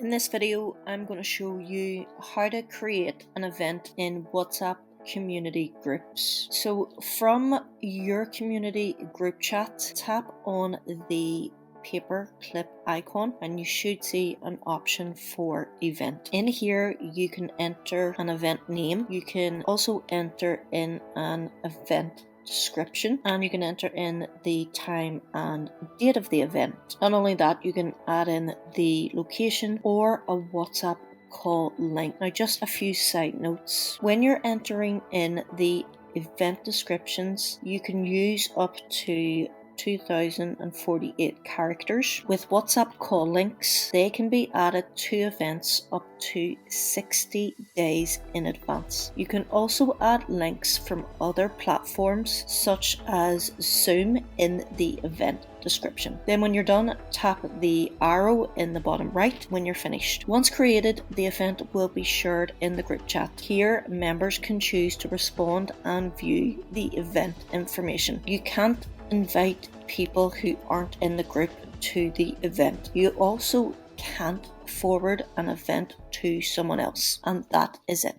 In this video, I'm going to show you how to create an event in WhatsApp community groups. So from your community group chat, tap on the paper clip icon and you should see an option for event. In here, you can enter an event name. You can also enter in an event description, and you can enter in the time and date of the event. Not only that, you can add in the location or a WhatsApp call link. Now, just a few side notes. When you're entering in the event descriptions, you can use up to 2048 characters. With WhatsApp call links, they can be added to events up to 60 days in advance. You can also add links from other platforms such as Zoom in the event description. Then when you're done, tap the arrow in the bottom right when you're finished. Once created, the event will be shared in the group chat. Here, members can choose to respond and view the event information. You can't invite people who aren't in the group to the event. You also can't forward an event to someone else, and that is it.